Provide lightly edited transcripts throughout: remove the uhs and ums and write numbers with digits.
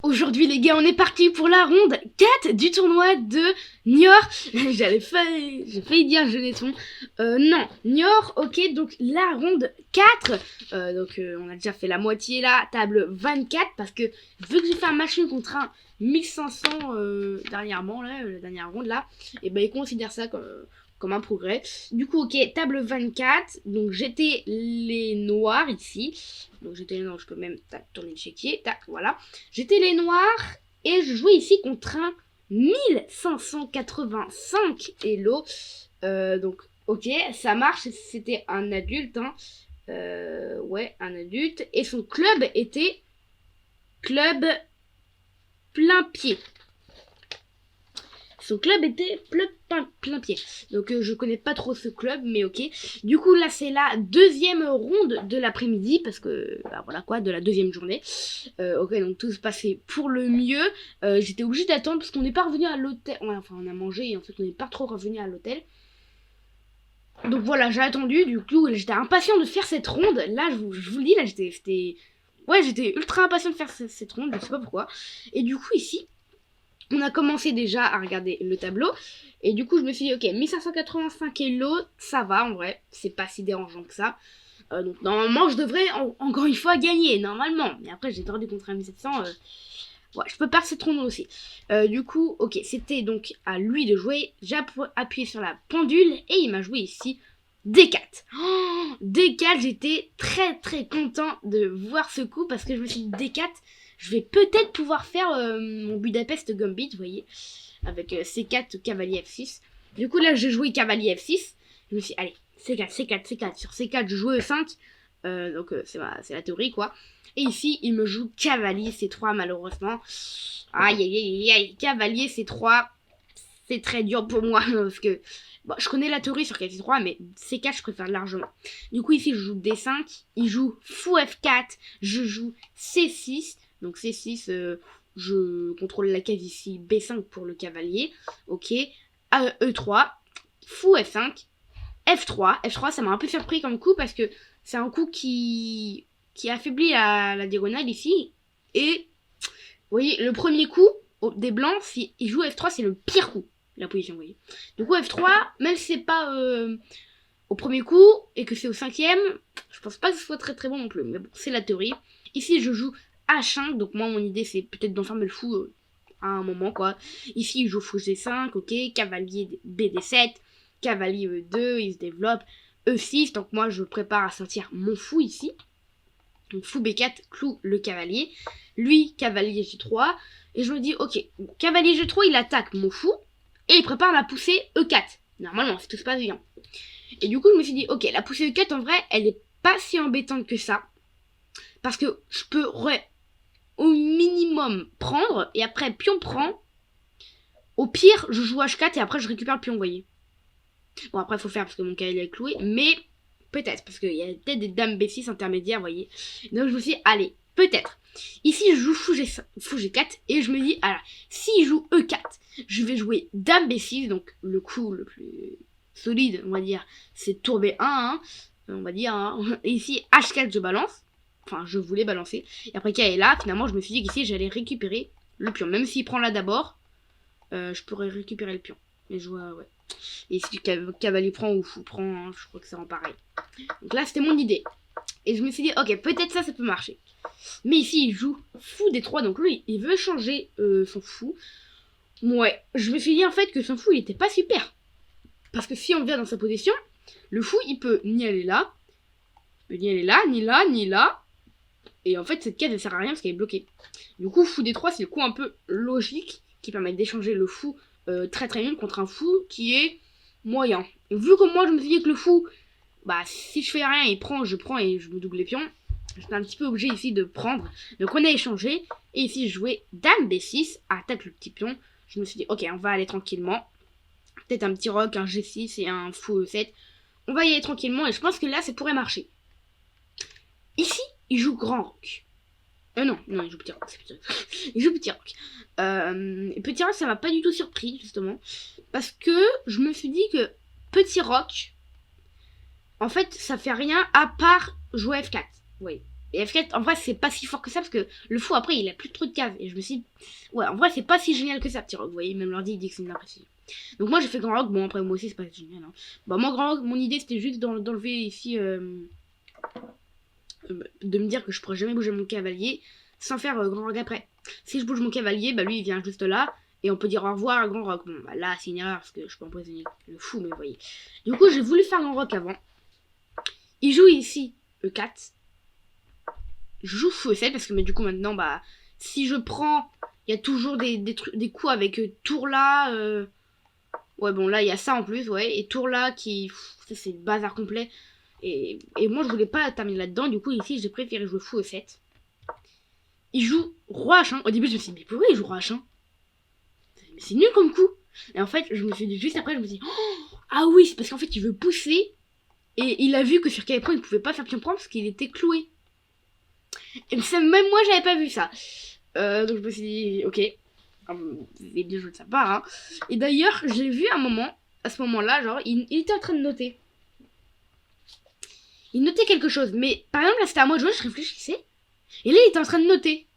Aujourd'hui les gars, on est parti pour la ronde 4 du tournoi de Niort. J'ai failli dire Geneton. Non, Niort, ok, donc la ronde 4. On a déjà fait la moitié là, table 24. Parce que vu que j'ai fait un match nul contre un 1500 dernièrement, là, la dernière ronde là, et ben ils considèrent ça comme un progrès. Du coup, ok, table 24. Donc j'étais les noirs ici. Donc j'étais les noirs, je peux même tourner le chéquier. Tac, voilà. J'étais les noirs et je jouais ici contre un 1585 Hello. Donc ok, ça marche. C'était un adulte. Hein. Ouais, un adulte. Et son club était club plein pied. Son club était plein pied. Donc je connais pas trop ce club, mais ok. Du coup là c'est la deuxième ronde de l'après-midi, parce que bah, voilà quoi, de la deuxième journée. Ok, donc tout se passait pour le mieux. J'étais obligée d'attendre parce qu'on n'est pas revenu à l'hôtel. Ouais, enfin on a mangé et en fait on n'est pas trop revenu à l'hôtel. Donc voilà, j'ai attendu. Du coup j'étais impatient de faire cette ronde. Là je vous le dis, là j'étais ultra impatient de faire cette ronde, je sais pas pourquoi. Et du coup ici on a commencé déjà à regarder le tableau. Et du coup, je me suis dit, ok, 1585 Hello, ça va en vrai. C'est pas si dérangeant que ça. Donc normalement, je devrais encore une fois gagner, normalement. Mais après, j'ai tordu contre un 1700. Ouais, je peux perdre cette ronde aussi. Du coup, ok, c'était donc à lui de jouer. J'ai appuyé sur la pendule et il m'a joué ici D4. Oh, D4, j'étais très content de voir ce coup parce que je me suis dit D4. Je vais peut-être pouvoir faire mon Budapest Gambit, vous voyez, avec C4, cavalier F6. Du coup, là, j'ai joué cavalier F6. Je me suis dit, allez, C4. Sur C4, je joue E5. C'est la théorie, quoi. Et ici, il me joue cavalier C3, malheureusement. Aïe, cavalier C3. C'est très dur pour moi, parce que bon, je connais la théorie sur cavalier C3, mais C4, je préfère largement. Du coup, ici, je joue D5. Il joue fou F4. Je joue C6. Donc C6, je contrôle la case ici, B5 pour le cavalier, ok, E3, fou F5, F3, ça m'a un peu surpris comme coup parce que c'est un coup qui affaiblit la diagonale ici, et vous voyez, le premier coup des blancs, si il joue F3, c'est le pire coup, la position, vous voyez. Du coup F3, même si c'est pas au premier coup, et que c'est au cinquième, je pense pas que ce soit très bon non plus, mais bon, c'est la théorie. Ici, je joue H5, donc moi mon idée c'est peut-être d'enfermer le fou à un moment quoi. Ici il joue fou G5, ok, cavalier BD7, cavalier E2, il se développe, E6, donc moi je prépare à sortir mon fou ici. Donc fou B4 cloue le cavalier, lui cavalier G3, et je me dis ok, cavalier G3 il attaque mon fou, et il prépare la poussée E4, normalement si tout se passe bien. Et du coup je me suis dit ok, la poussée E4 en vrai elle est pas si embêtante que ça, parce que je peux au minimum prendre, et après pion prend. Au pire, je joue H4 et après je récupère le pion, vous voyez. Bon, après, il faut faire parce que mon cavalier est cloué, mais peut-être, parce qu'il y a peut-être des dames B6 intermédiaires, vous voyez. Donc je me suis dit, allez, peut-être. Ici, je joue fou G4 et je me dis, alors, s'il joue E4, je vais jouer dame B6, donc le coup le plus solide, on va dire, c'est tour B1, hein, on va dire. Hein. Et ici, H4, je balance. Enfin, je voulais balancer. Et après qu'il est là, finalement, je me suis dit qu'ici, j'allais récupérer le pion. Même s'il prend là d'abord, je pourrais récupérer le pion. Et je vois, ouais. Et si le cavalier prend ou fou prend, hein, je crois que ça rend pareil. Donc là, c'était mon idée. Et je me suis dit, ok, peut-être ça peut marcher. Mais ici, il joue fou D3. Donc lui, il veut changer son fou. Ouais, je me suis dit en fait que son fou, il était pas super. Parce que si on vient dans sa position, le fou, il peut ni aller là, ni aller là, ni là. Et en fait, cette case, elle sert à rien parce qu'elle est bloquée. Du coup, fou D3, c'est le coup un peu logique qui permet d'échanger le fou très nul contre un fou qui est moyen. Et vu que moi, je me suis dit que le fou, bah, si je fais rien, il prend, je prends et je me double les pions. J'étais un petit peu obligé ici de prendre. Donc, on a échangé. Et ici, je jouais dame B6, attaque le petit pion. Je me suis dit, ok, on va aller tranquillement. Peut-être un petit roc, un G6 et un fou E7. On va y aller tranquillement et je pense que là, ça pourrait marcher. Ici, il joue grand roc. Non, il joue petit roc. Il joue petit roc. Petit roc, ça m'a pas du tout surpris, justement. Parce que je me suis dit que petit roc, en fait, ça fait rien à part jouer F4. Oui. Et F4, en vrai, c'est pas si fort que ça parce que le fou, après, il a plus trop de cases. Et je me suis dit, ouais, en vrai, c'est pas si génial que ça, petit rock. Vous voyez, même l'ordi, il dit que c'est une imprécision. Donc, moi, j'ai fait grand rock. Bon, après, moi aussi, c'est pas génial. Hein. Bon, moi, grand rock, mon idée, c'était juste d'enlever ici, de me dire que je pourrais jamais bouger mon cavalier sans faire grand rock après. Si je bouge mon cavalier, bah, lui, il vient juste là. Et on peut dire au revoir à grand rock. Bon, bah, là, c'est une erreur parce que je peux empoisonner le fou, mais vous voyez. Du coup, j'ai voulu faire grand rock avant. Il joue ici E4. Je joue fou E7 parce que mais du coup maintenant bah si je prends il y a toujours des coups avec tour là ouais bon là il y a ça en plus ouais et tour là qui ça c'est le bazar complet et moi je voulais pas terminer là-dedans du coup ici j'ai préféré jouer fou E7. Il joue roi H1. Au début je me suis dit mais pourquoi il joue roi H1 mais c'est nul comme coup et en fait je me suis dit juste après je me suis dit oh, ah oui c'est parce qu'en fait il veut pousser et il a vu que sur KF il pouvait pas faire pion prendre parce qu'il était cloué. Et ça, même moi, j'avais pas vu ça. Donc je me suis dit, ok, c'est bien joué de sa part. Hein. Et d'ailleurs, j'ai vu un moment, à ce moment-là, genre, il était en train de noter. Il notait quelque chose, mais par exemple, là, c'était à moi de jouer, je réfléchissais. Et là, il était en train de noter.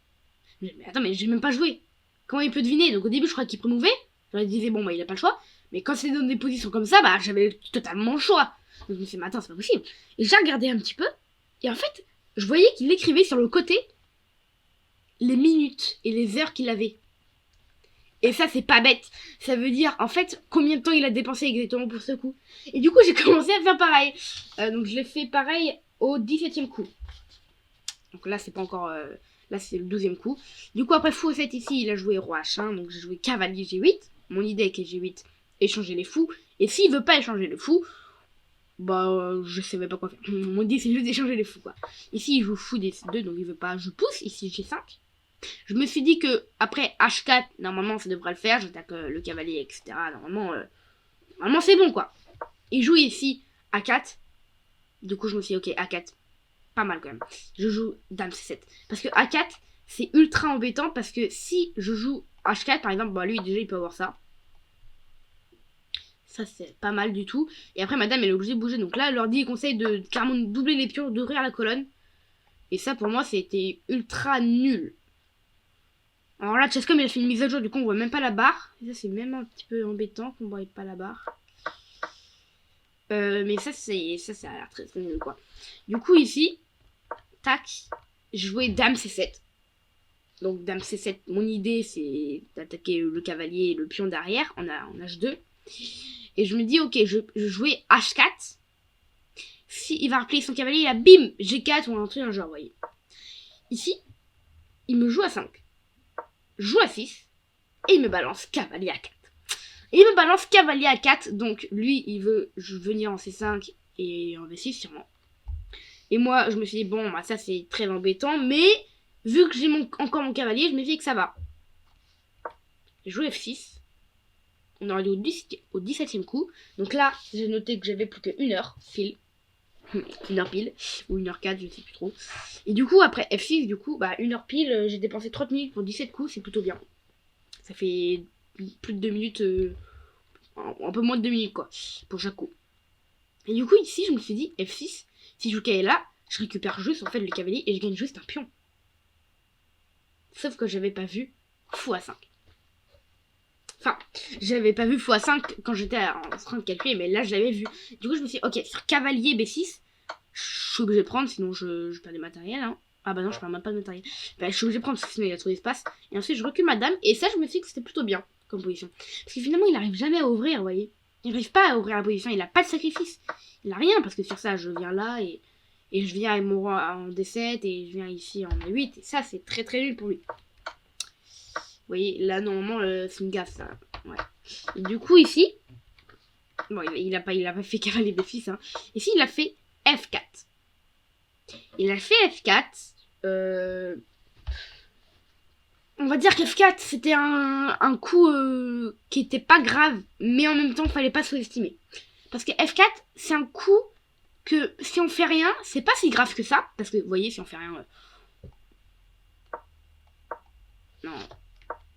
Mais attends, mais j'ai même pas joué. Comment il peut deviner? Donc au début, je crois qu'il promouvait. Je lui disais, bon, bah, il a pas le choix. Mais quand c'est dans des positions comme ça, bah, j'avais totalement le choix. Donc je me suis dit, mais attends, c'est pas possible. Et j'ai regardé un petit peu. Et en fait, je voyais qu'il écrivait sur le côté les minutes et les heures qu'il avait. Et ça, c'est pas bête. Ça veut dire, en fait, combien de temps il a dépensé exactement pour ce coup. Et du coup, j'ai commencé à faire pareil. Donc, je l'ai fait pareil au 17e coup. Donc là, c'est pas encore... là, c'est le 12e coup. Du coup, après fou 7 ici, il a joué roi H1. Donc, j'ai joué cavalier G8. Mon idée avec les G8, échanger les fous. Et s'il veut pas échanger les fous, bah, je savais pas quoi faire. Mon idée, c'est juste d'échanger les fous, quoi. Ici, il joue fou D2, donc il veut pas. Je pousse. Ici, G5. Je me suis dit que après H4, normalement ça devrait le faire. J'attaque le cavalier, etc. Normalement c'est bon quoi. Il joue ici A4. Du coup je me suis dit ok A4. Pas mal quand même. Je joue Dame C7. Parce que A4 c'est ultra embêtant. Parce que si je joue H4 par exemple, bah lui déjà il peut avoir ça. Ça c'est pas mal du tout. Et après madame elle est obligée de bouger. Donc là l'ordi il conseille de carrément doubler les pions, d'ouvrir la colonne. Et ça pour moi c'était ultra nul. Alors là, Chesscom il a fait une mise à jour, du coup on voit même pas la barre. Et ça c'est même un petit peu embêtant qu'on voit pas la barre. Mais ça ça a l'air très très nul quoi. Du coup ici, tac, jouer Dame C7. Donc Dame C7, mon idée c'est d'attaquer le cavalier et le pion derrière en H2. Et je me dis ok, je jouais H4. Si il va replier son cavalier, là bim, G4 ou un truc un genre, vous voyez. Ici, il me joue à 5. Joue à 6 et il me balance cavalier à 4. Et il me balance cavalier à 4, donc lui il veut venir en C5 et en V6 sûrement. Et moi je me suis dit bon bah ça c'est très embêtant, mais vu que j'ai encore mon cavalier, je me dis que ça va. Je joue F6. On aurait dû au 17e coup. Donc là j'ai noté que j'avais plus qu'une heure pile. 1h pile, ou 1h04, je sais plus trop. Et du coup, après F6, du coup, bah 1h pile, j'ai dépensé 30 minutes pour 17 coups, c'est plutôt bien. Ça fait plus de 2 minutes, un peu moins de 2 minutes quoi, pour chaque coup. Et du coup, ici, je me suis dit, F6, si je joue là, je récupère juste en fait le cavalier et je gagne juste un pion. Sauf que j'avais pas vu fou à 5. Enfin, j'avais pas vu fou à 5 quand j'étais en train de calculer, mais là je l'avais vu. Du coup, je me suis dit, ok, sur cavalier B6, je suis obligé de prendre, sinon je perds des matériels. Hein. Ah bah non, je perds même pas de matériel. Bah, je suis obligé de prendre parce que sinon il a trop d'espace. Et ensuite, je recule ma dame. Et ça, je me suis dit que c'était plutôt bien comme position. Parce que finalement, il arrive jamais à ouvrir, vous voyez. Il n'arrive pas à ouvrir la position. Il a pas de sacrifice. Il a rien parce que sur ça, je viens là et je viens avec mon roi en D7 et je viens ici en A8. Et ça, c'est très très nul pour lui. Vous voyez, là, normalement, c'est une gaffe, ça. Ouais. Et du coup, ici, bon, il a pas fait cavalier B6. Hein. Ici, il a fait F4. Il a fait F4. On va dire qu'F4 c'était un coup qui était pas grave, mais en même temps fallait pas sous-estimer. Parce que F4 c'est un coup que si on fait rien, c'est pas si grave que ça. Parce que vous voyez, si on fait rien. Non.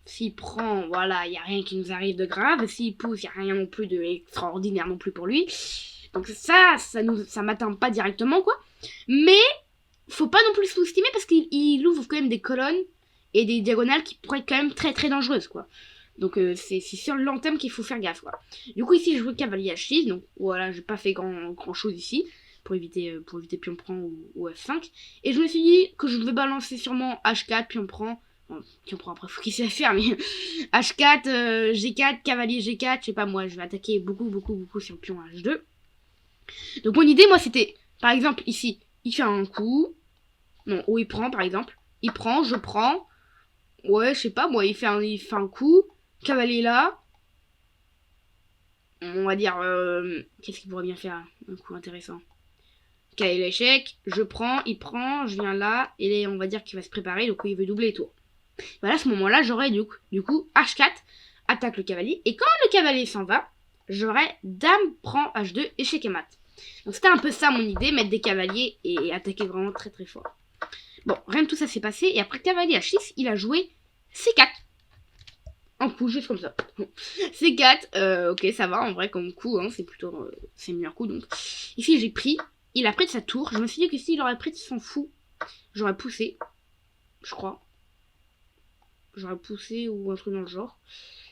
S'il prend, voilà, il n'y a rien qui nous arrive de grave. S'il pousse, il n'y a rien non plus de extraordinaire non plus pour lui. Donc ça m'atteint pas directement quoi. Mais faut pas non plus le sous-estimer parce qu'il ouvre quand même des colonnes et des diagonales qui pourraient être quand même très très dangereuses, quoi. Donc c'est sur le long terme qu'il faut faire gaffe, quoi. Du coup ici je joue cavalier H6, donc voilà, j'ai pas fait grand chose ici pour éviter pion prend ou F5. Et je me suis dit que je vais balancer sûrement H4, pion prend. Bon, pion prend après faut qu'il sait faire, mais H4, G4, cavalier G4, je sais pas moi, je vais attaquer beaucoup sur pion H2. Donc mon idée moi c'était, par exemple ici, il fait un coup, non, ou il prend par exemple, il prend, je prends, ouais je sais pas moi, il fait un coup, cavalier là, on va dire, qu'est-ce qu'il pourrait bien faire, un coup intéressant. Cavalier l'échec, je prends, il prend, je viens là, et on va dire qu'il va se préparer, donc il veut doubler les tours. Voilà, à ce moment-là, j'aurai du coup H4, attaque le cavalier, et quand le cavalier s'en va, j'aurai dame prend H2, échec et mat. Donc c'était un peu ça mon idée, mettre des cavaliers et attaquer vraiment très très fort. Bon, rien de tout ça s'est passé, et après cavalier H6, il a joué C4. Un coup, juste comme ça. C4, ok, ça va, en vrai, comme coup, hein, c'est plutôt... c'est le meilleur coup, donc... Ici, j'ai pris, il a pris de sa tour, je me suis dit que s'il aurait pris de son fou, j'aurais poussé, je crois. J'aurais poussé ou un truc dans le genre.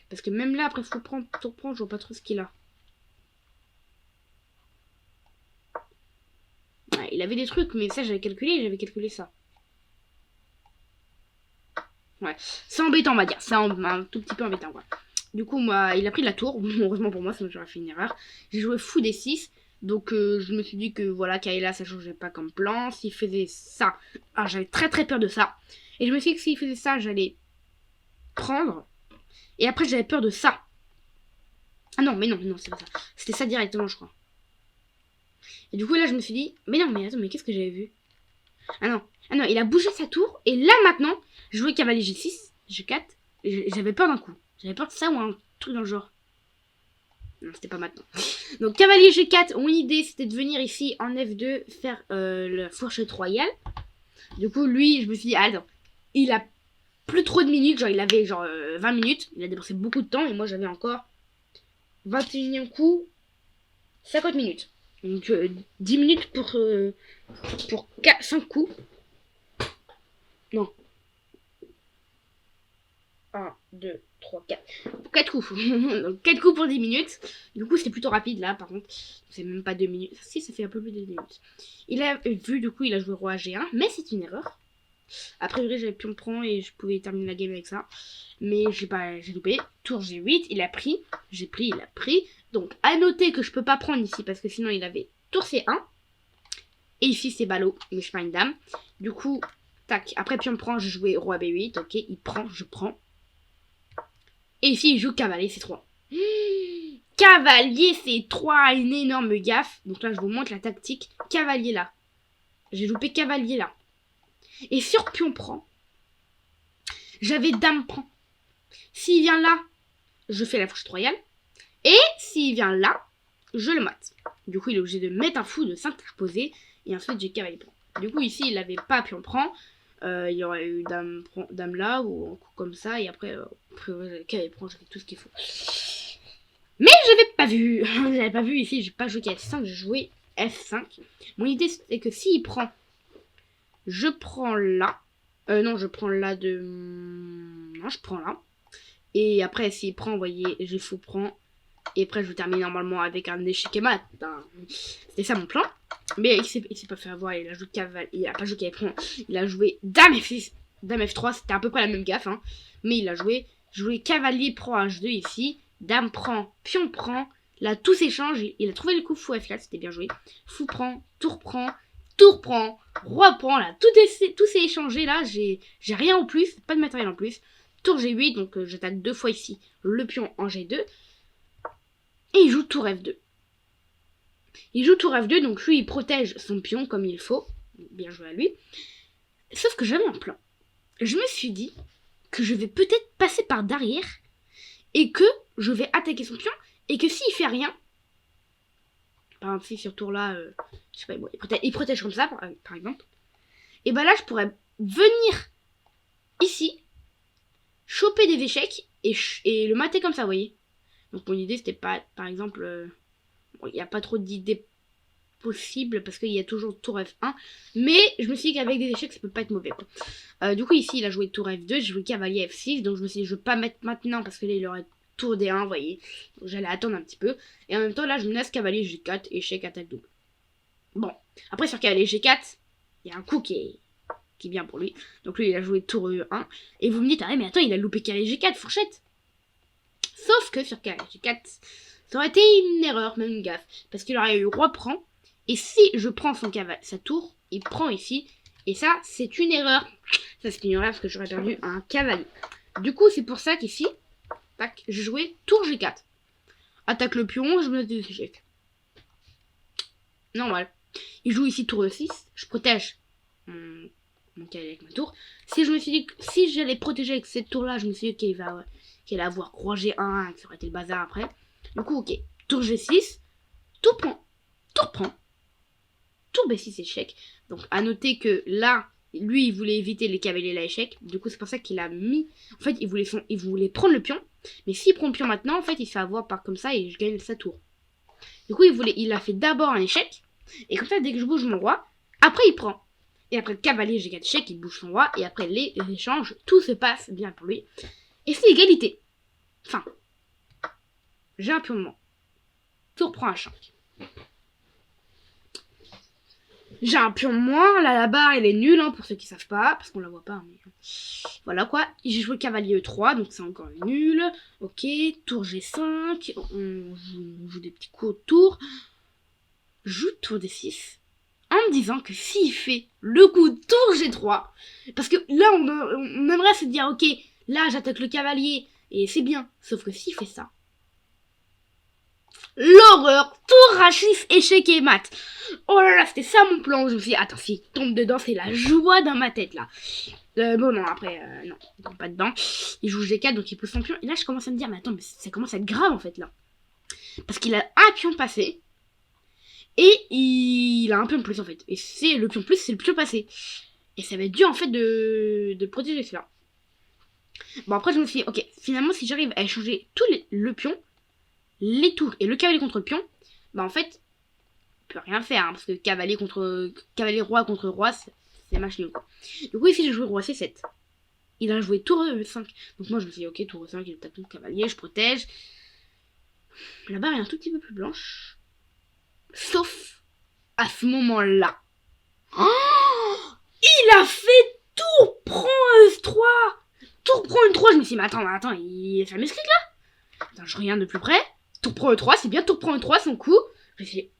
Parce que même là, après fou prendre, tour prendre, je vois pas trop ce qu'il a. Ouais, il avait des trucs, mais ça, j'avais calculé ça. Ouais, c'est embêtant, on va dire. C'est un tout petit peu embêtant, quoi. Du coup, moi, il a pris de la tour. Heureusement pour moi, sinon j'aurais fait une erreur. J'ai joué fou D6. Donc, je me suis dit que voilà, Kaela, ça changeait pas comme plan. S'il faisait ça, alors j'avais très très peur de ça. Et je me suis dit que s'il faisait ça, j'allais prendre. Et après, j'avais peur de ça. Ah non, mais non, c'est pas ça. C'était ça directement, je crois. Et du coup, là, je me suis dit, mais non, mais attends, mais qu'est-ce que j'avais vu? Ah non, il a bougé sa tour. Et là, maintenant, je jouais cavalier G6, G4. J'avais peur d'un coup. J'avais peur de ça ou un truc dans le genre. Non, c'était pas maintenant. Donc, cavalier G4, mon idée, c'était de venir ici en F2 faire la fourchette royale. Du coup, lui, je me suis dit, ah non, il a plus trop de minutes. Genre, il avait genre 20 minutes. Il a dépensé beaucoup de temps. Et moi, j'avais encore 21e coup, 50 minutes. Donc 10 minutes pour 5 coups. Non. 1, 2, 3, 4. 4 coups. Donc 4 coups pour 10 minutes. Du coup, c'est plutôt rapide là, par contre. C'est même pas 2 minutes. Si, ça fait un peu plus de 2 minutes. Il a vu, du coup, il a joué roi G1. Mais c'est une erreur. A priori, j'avais pion prend et je pouvais terminer la game avec ça. Mais j'ai loupé. Tour G8, il a pris. J'ai pris, il a pris. Donc, à noter que je peux pas prendre ici parce que sinon, il avait tour C1. Et ici, c'est ballot. Mais je suis pas une dame. Du coup, tac. Après, pion prend, je jouais roi B8. Ok, il prend, je prends. Et ici, il joue cavalier C3. Cavalier C3, une énorme gaffe. Donc là, je vous montre la tactique. Cavalier là. J'ai loupé cavalier là. Et sur pion prend, j'avais dame prend. S'il vient là, je fais la fourchette royale. Et s'il vient là, je le mate. Du coup, il est obligé de mettre un fou, de s'interposer. Et ensuite, j'ai cavalier prend. Du coup, ici, il n'avait pas pion prend. Il y aurait eu dame là ou un coup comme ça. Et après, cavalier prend, j'avais tout ce qu'il faut. Mais je n'avais pas vu. Vous n'avez pas vu ici, j'ai pas joué F5, j'ai joué F5. Mon idée, c'est que s'il prend, je prends là. Non, je prends là de... Non, je prends là. Et après, s'il prend, vous voyez, je fou prend. Et après, je termine normalement avec un échec et mat. C'était ça mon plan. Mais il s'est pas fait avoir. Il a joué cavalier. Il a pas joué cavalier prend. Il a joué dame F6. Dame F3, c'était à peu près la même gaffe. Hein. Mais il a joué cavalier prend H2 ici. Dame prend, pion prend. Là, tout s'échange. Il a trouvé le coup fou F4. C'était bien joué. Fou prend, tour prend. Tour prend, roi prend, là, tout s'est échangé, là, j'ai rien en plus, pas de matériel en plus. Tour G8, donc j'attaque 2 fois ici le pion en G2. Et il joue tour F2. Il joue tour F2, donc lui, il protège son pion comme il faut. Bien joué à lui. Sauf que j'avais un plan. Je me suis dit que je vais peut-être passer par derrière et que je vais attaquer son pion et que s'il fait rien, par exemple, si sur tour là, je sais pas, bon, il protège comme ça, par exemple. Et bah là, je pourrais venir ici, choper des échecs et le mater comme ça, vous voyez. Donc mon idée, c'était pas, par exemple, bon, il n'y a pas trop d'idées possible parce qu'il y a toujours tour F1. Mais je me suis dit qu'avec des échecs, ça peut pas être mauvais, quoi. Du coup, ici, il a joué tour F2, j'ai joué cavalier F6. Donc je me suis dit, je vais pas mettre maintenant parce que là, il aurait tour D1, vous voyez. Donc j'allais attendre un petit peu. Et en même temps, là, je me laisse cavalier G4, échec, attaque double. Bon, après sur cavalier G4, il y a un coup qui est bien pour lui. Donc lui, il a joué tour E1. Et vous me dites, ah mais attends, il a loupé cavalier G4, fourchette. Sauf que sur cavalier G4, ça aurait été une erreur, même une gaffe. Parce qu'il aurait eu roi prend. Et si je prends sa tour, il prend ici. Et ça, c'est une erreur. Ça, c'est une erreur parce que j'aurais perdu un cavalier. Du coup, c'est pour ça qu'ici, tac, je jouais tour G4. Attaque le pion, je me mets des échecs. Normal. Il joue ici tour E6. Je protège mon cavalier avec ma tour. Si je me suis dit que si j'allais protéger avec cette tour-là, je me suis dit qu'il allait avoir roi G1, que ça aurait été le bazar après. Du coup, ok. Tour G6. Tour prend. Tour prend. Tour B6 échec. Donc à noter que là, lui, il voulait éviter les cavaliers à échec. Du coup, c'est pour ça qu'il a mis... En fait, il voulait prendre le pion. Mais s'il prend le pion maintenant, en fait, il se fait avoir par comme ça et je gagne sa tour. Du coup, il a fait d'abord un échec. Et comme ça, dès que je bouge mon roi, après il prend. Et après le cavalier G4 échec, il bouge son roi. Et après les échanges, tout se passe bien pour lui. Et c'est égalité. Enfin, j'ai un pion de moins. Tour prend un 5. J'ai un pion de moins. Là, la barre, elle est nulle, hein, pour ceux qui savent pas. Parce qu'on la voit pas, mais... Voilà, quoi. J'ai joué cavalier E3, donc c'est encore nul. Ok, tour G5. On joue des petits coups autour. Joue tour D6. En me disant que s'il fait le coup tour G3... Parce que là, on aimerait se dire, ok, là, j'attaque le cavalier. Et c'est bien. Sauf que s'il fait ça... L'horreur, tour H6, échec et mat. Oh là là, c'était ça mon plan. Je me suis dit, attends, s'il tombe dedans, c'est la joie dans ma tête là. Bon, non, après, non, il tombe pas dedans. Il joue G4, donc il pousse son pion. Et là, je commence à me dire, mais attends, mais ça commence à être grave en fait là. Parce qu'il a un pion passé. Et il a un pion de plus en fait. Et c'est le pion plus, c'est le pion passé. Et ça va être dur en fait de protéger cela. Bon, après, je me suis dit, ok, finalement, si j'arrive à échanger le pion, les tours et le cavalier contre le pion, bah en fait, on peut rien faire, hein, parce que cavalier roi contre roi, c'est match nul. Du coup, ici, j'ai joué roi C7. Il a joué tour E5. Donc moi, je me suis dit, ok, tour E5, il tape tout le cavalier, je protège. La barre est un tout petit peu plus blanche. Sauf à ce moment-là. Oh, il a fait tour prend E3. Tour prend E3. Je me suis dit, mais attends, il fait un misclic là. Attends, je regarde de plus près. Tour prend E3, c'est bien tour prend E3 son coup. Je me suis dit,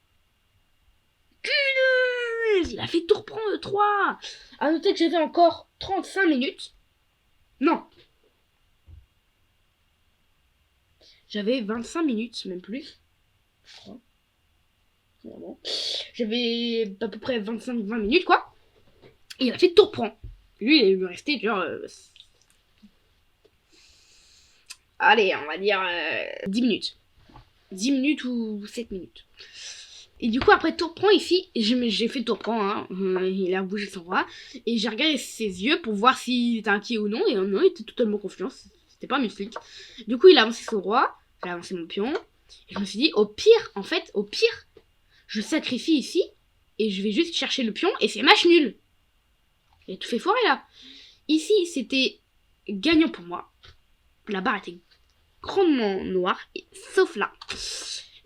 il a fait tour prend E3. À noter que j'avais encore 35 minutes. Non. J'avais 25 minutes, même plus. Je crois. Vraiment. J'avais à peu près 25-20 minutes, quoi. Et il a fait tour prend. Lui, il lui restait genre... allez, on va dire 10 minutes. 10 minutes ou 7 minutes. Et du coup, après tour prend ici, j'ai fait tour prend, hein. Il a bougé son roi. Et j'ai regardé ses yeux pour voir s'il était inquiet ou non. Et non, il était totalement confiant. C'était pas un mystique. Du coup, il a avancé son roi. J'ai avancé mon pion. Et je me suis dit, au pire, je sacrifie ici. Et je vais juste chercher le pion. Et c'est match nul. Il a tout fait foirer là. Ici, c'était gagnant pour moi. La barre était grandement noire. Sauf là.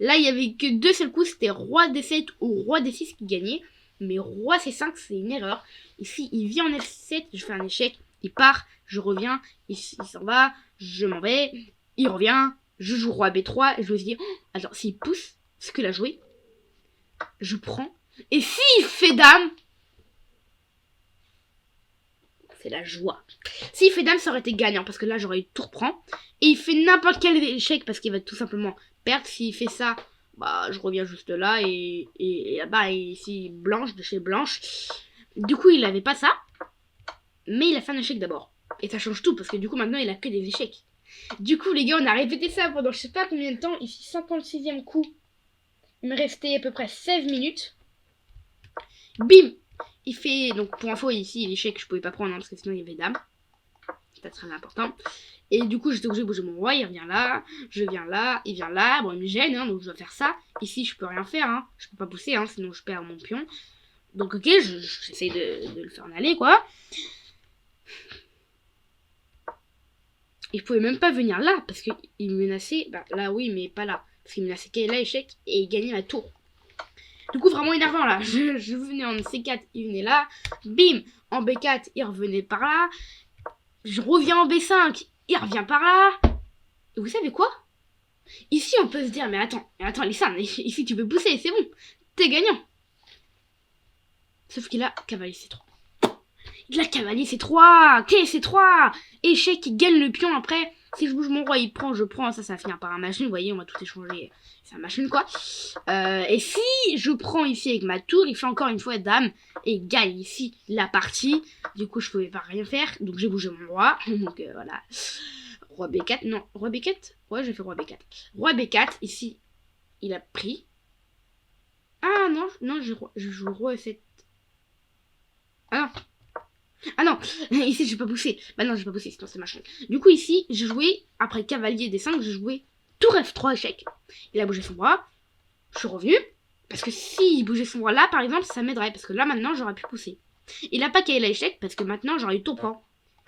Là, il y avait que deux seuls coups, c'était roi D7 ou roi D6 qui gagnait. Mais roi C5, c'est une erreur. Ici, il vient en F7, je fais un échec. Il part, je reviens, il s'en va, je m'en vais. Il revient, je joue roi B3. Et je me suis dit, oh, attends, s'il pousse ce qu'il a joué, je prends. Et s'il fait dame, c'est la joie. S'il fait dame, ça aurait été gagnant. Parce que là, j'aurais eu tour prend. Et il fait n'importe quel échec parce qu'il va tout simplement... perdre. S'il fait ça, bah je reviens juste là et là-bas ici blanche de chez blanche. Du coup il avait pas ça, mais il a fait un échec d'abord. Et ça change tout parce que du coup maintenant il a que des échecs. Du coup les gars, on a répété ça pendant je sais pas combien de temps. Ici 56e coup, il me restait à peu près 16 minutes. Bim, il fait, donc pour info ici l'échec je pouvais pas prendre hein, parce que sinon il y avait dame. c'est très important. Et du coup, j'étais obligée de bouger mon roi, il revient là, je viens là, il vient là, bon, il me gêne, hein, donc je dois faire ça. Ici, je peux rien faire, hein, je peux pas pousser, hein, sinon je perds mon pion. Donc ok, j'essaye de le faire en aller, quoi. Il pouvait même pas venir là, parce qu'il me menaçait, bah là oui, mais pas là. Parce qu'il me menaçait qu'elle là, échec, et il gagnait la tour. Du coup, vraiment énervant là. Je venais en C4, il venait là. Bim, en B4, il revenait par là. Je reviens en B5, il revient par là. Et vous savez quoi? Ici, on peut se dire, mais attends, Lisa, ici tu peux pousser, c'est bon, t'es gagnant. Sauf qu'il a cavalier C3. Il a cavalier C3, quai C3, échec, il gagne le pion après. Si je bouge mon roi, il prend, je prends, ça va finir par un match nul, vous voyez, on va tout échanger. C'est un match nul, quoi. Et si je prends ici avec ma tour, il fait encore une fois dame et il gagne ici la partie. Du coup, je pouvais pas rien faire, donc j'ai bougé mon roi. Donc voilà. Roi B4, non, roi B4. Ouais, j'ai fait roi B4. Roi B4, ici, il a pris. Ah non, je joue roi E7. Ah non, ici j'ai pas poussé. Bah non, j'ai pas poussé, sinon c'est machin. Du coup, ici, j'ai joué, après cavalier D5, j'ai joué tour F3 échec. Il a bougé son roi. Je suis revenu. Parce que s'il bougeait son roi là, par exemple, ça m'aiderait. Parce que là, maintenant, j'aurais pu pousser. Il a pas qu'à l'échec, parce que maintenant, j'aurais eu tour pan.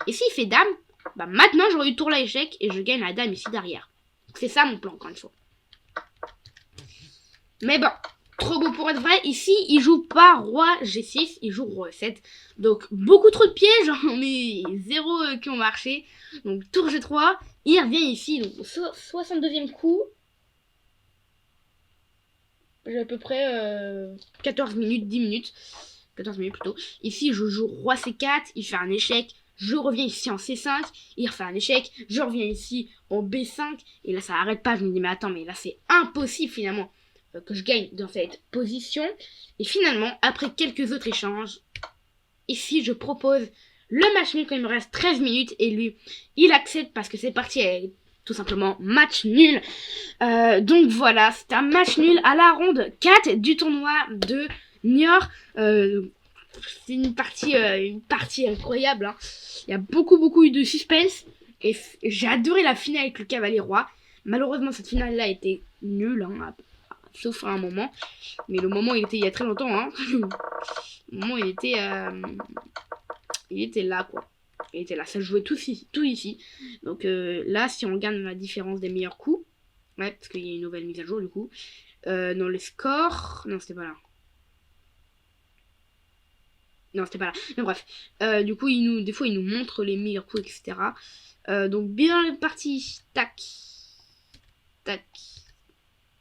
Et s'il fait dame, bah maintenant, j'aurais eu tour là échec, et je gagne la dame ici derrière. Donc c'est ça mon plan, encore une fois. Mais bon, trop beau pour être vrai. Ici, il joue pas roi G6, il joue roi E7. Donc, beaucoup trop de pièges. J'en ai 0 qui ont marché. Donc, tour G3. Il revient ici. Donc, 62e coup. J'ai à peu près 14 minutes, 10 minutes. 14 minutes plutôt. Ici, je joue roi C4. Il fait un échec. Je reviens ici en C5. Il refait un échec. Je reviens ici en B5. Et là, ça arrête pas. Je me dis, mais attends, mais là, c'est impossible finalement que je gagne dans cette position. Et finalement, après quelques autres échanges, ici je propose le match nul quand il me reste 13 minutes et lui, il accepte parce que c'est parti est tout simplement match nul. Donc voilà, c'est un match nul à la ronde 4 du tournoi de Niort. C'est une partie incroyable, hein. Il y a beaucoup eu de suspense et j'ai adoré la finale avec le cavalier roi. Malheureusement, cette finale là était nulle, hein, sauf à un moment. Mais le moment, il était il y a très longtemps, hein. Le moment, il était là, quoi. Il était là, ça jouait tout ici. Donc là, si on regarde la différence des meilleurs coups, ouais, parce qu'il y a une nouvelle mise à jour, du coup. Dans les scores, non, c'était pas là. Non, c'était pas là. Mais bref, du coup, des fois, il nous montre les meilleurs coups, etc. Donc, bien parti. Tac.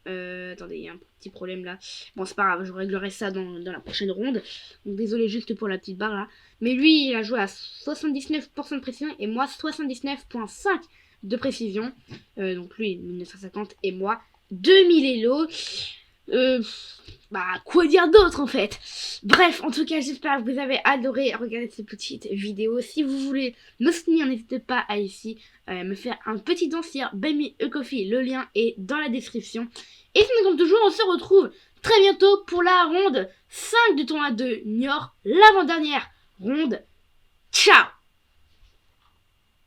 Attendez, il y a un petit problème là. Bon, c'est pas grave, je réglerai ça dans la prochaine ronde. Donc, désolé juste pour la petite barre là. Mais lui, il a joué à 79% de précision et moi 79,5% de précision. Donc, lui, 1950 et moi 2000 élo. Bah, quoi dire d'autre en fait? Bref, en tout cas, j'espère que vous avez adoré regarder cette petite vidéo. Si vous voulez me soutenir, n'hésitez pas à ici me faire un petit don sur Buy Me a Coffee. Le lien est dans la description. Et sinon, comme toujours, on se retrouve très bientôt pour la ronde 5 du tournoi de Niort, l'avant-dernière ronde. Ciao!